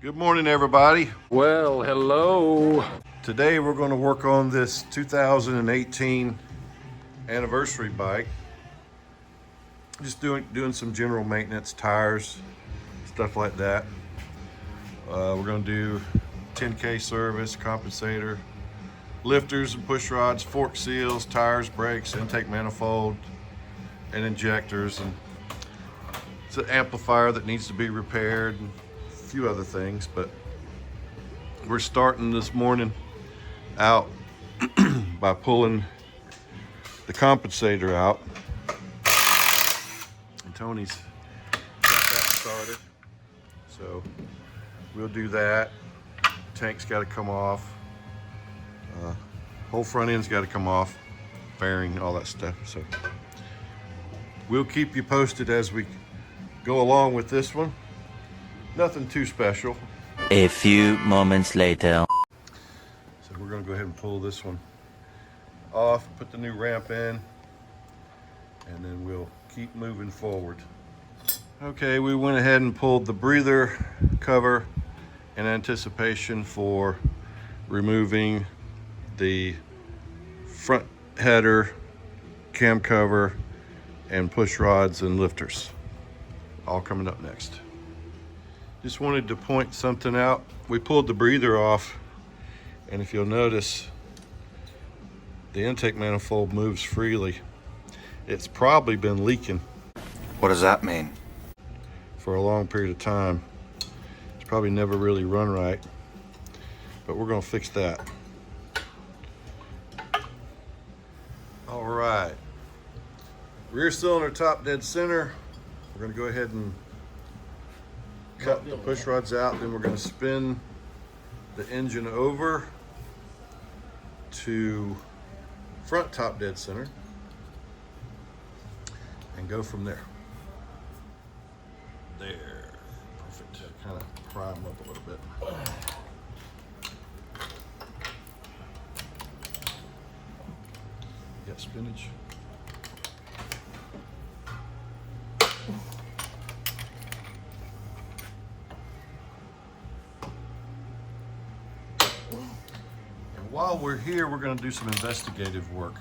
Good morning, everybody. Well, hello. Today we're going to work on this 2018 anniversary bike. Just doing some general maintenance, tires, stuff like that. We're going to do 10K service, compensator, lifters and push rods, fork seals, tires, brakes, intake manifold, and injectors, and it's an amplifier that needs to be repaired, and a few other things. But we're starting this morning out by pulling the compensator out, and Tony's got that started, so we'll do that. Tank's got to come off, whole front end's got to come off, fairing, all that stuff. So we'll keep you posted as we go along with this one. Nothing too special. A few moments later. So we're going to go ahead and pull this one off, put the new ramp in, and then we'll keep moving forward. Okay, we went ahead and pulled the breather cover in anticipation for removing the front header, cam cover, and push rods and lifters. All coming up next. Just wanted to point something out. We pulled the breather off, and if you'll notice, the intake manifold moves freely. It's probably been leaking What does that mean? for a long period of time. It's probably never really run right, but we're gonna fix that. All right, rear cylinder top dead center. We're gonna go ahead and cut the push rods out, then we're gonna spin the engine over to front top dead center and go from there. There, perfect. Kind of pry them up a little bit. You got spinach? And while we're here, we're going to do some investigative work.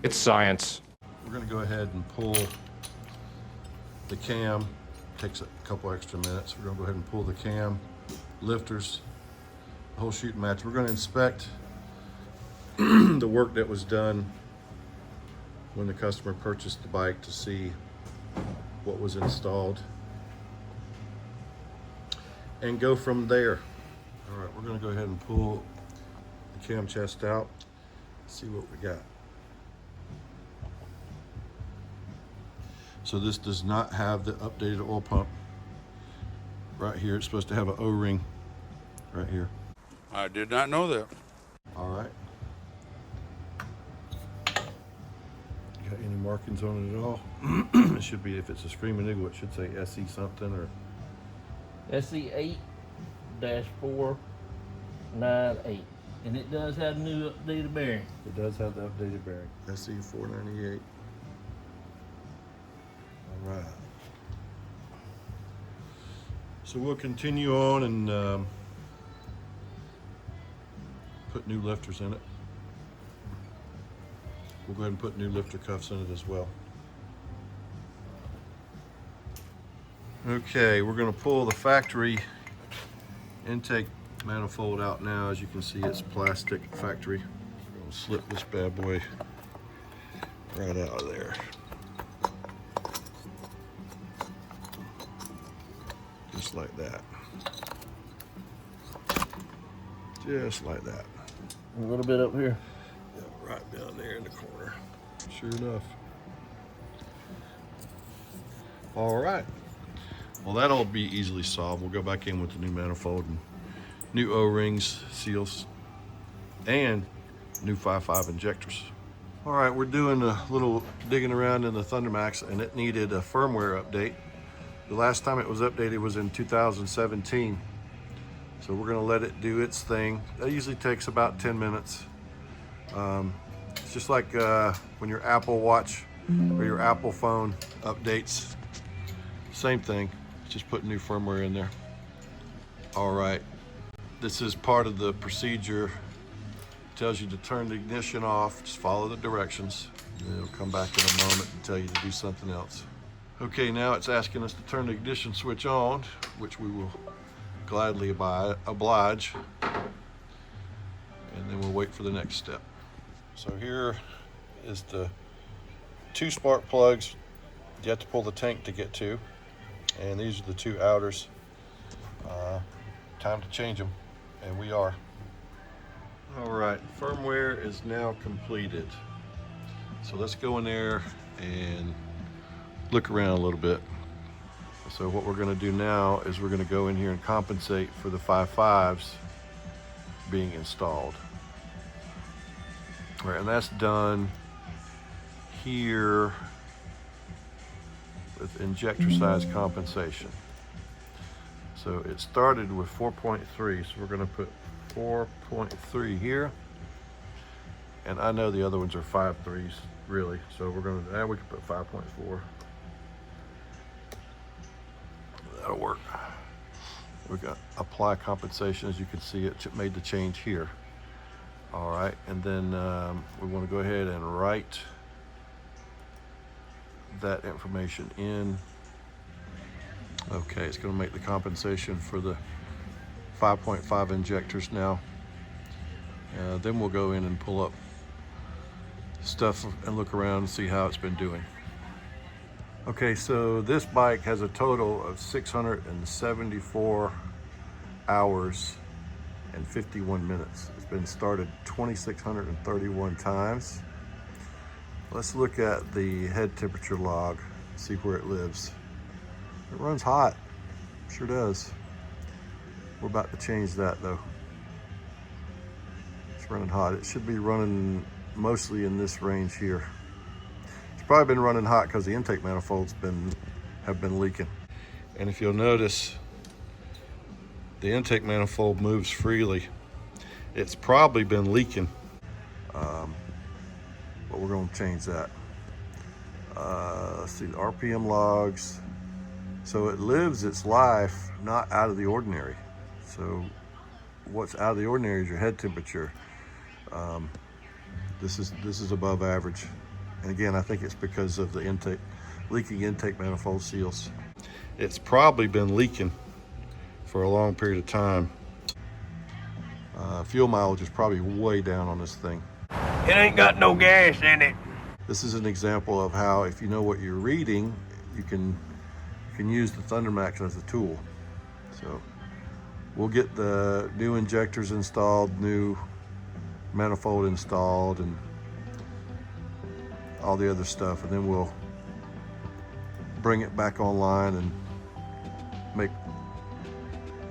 It's science. We're going to go ahead and pull the cam. Takes a couple extra minutes. We're going to go ahead and pull the cam, lifters, the whole shooting match. We're going to inspect the work that was done when the customer purchased the bike to see what was installed and go from there. All right, we're going to go ahead and pull the cam chest out, see what we got. So this does not have the updated oil pump right here. It's supposed to have an O-ring right here. I did not know that. All right. Got any markings on it at all? It should be, if it's a Screaming Eagle, it should say SE something or SE8-498. And it does have new updated bearing. it does have the updated bearing. SE 498. All right. So we'll continue on and put new lifters in it. We'll go ahead and put new lifter cuffs in it as well. Okay, we're going to pull the factory intake manifold out now. As you can see, it's plastic factory. We're going to slip this bad boy right out of there. Just like that. Just like that. A little bit up here. Yeah, right down there in the corner. Sure enough. All right. Well, that'll be easily solved. We'll go back in with the new manifold and new O-rings, seals, and new 5.5 injectors. All right, we're doing a little digging around in the Thundermax, and it needed a firmware update. The last time it was updated was in 2017. So we're gonna let it do its thing. That usually takes about 10 minutes. It's just like when your Apple Watch or your Apple phone updates, same thing, just put new firmware in there. All right, this is part of the procedure. It tells you to turn the ignition off, just follow the directions. And it'll come back in a moment and tell you to do something else. Okay, now it's asking us to turn the ignition switch on, which we will gladly oblige. And then we'll wait for the next step. So here is the 2 spark plugs you have to pull the tank to get to. And these are the 2 outers. Time to change them, and we are. All right, firmware is now completed. So let's go in there and look around a little bit. So what we're gonna do now is we're gonna go in here and compensate for the 5.5s being installed. All right, and that's done here with injector size compensation. So it started with 4.3, so we're gonna put 4.3 here. And I know the other ones are 5.3s, really. So we can put 5.4. That'll work. We got apply compensation. As you can see, it made the change here. All right, and then we wanna go ahead and write that information in. Okay, it's going to make the compensation for the 5.5 injectors now. Then we'll go in and pull up stuff and look around and see how it's been doing. Okay, so this bike has a total of 674 hours and 51 minutes. It's been started 2,631 times. Let's look at the head temperature log, see where it lives. It runs hot, sure does. We're about to change that though. It's running hot. It should be running mostly in this range here. It's probably been running hot because the intake manifolds have been leaking. And if you'll notice, the intake manifold moves freely. It's probably been leaking, but we're going to change that. Let's see the RPM logs. So it lives its life not out of the ordinary. So what's out of the ordinary is your head temperature. This is above average. And again, I think it's because of the leaking intake manifold seals. It's probably been leaking for a long period of time. Fuel mileage is probably way down on this thing. It ain't got no gas in it. This is an example of how, if you know what you're reading, you can use the Thundermax as a tool. So we'll get the new injectors installed, new manifold installed, and all the other stuff, and then we'll bring it back online and make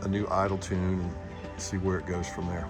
a new idle tune and see where it goes from there.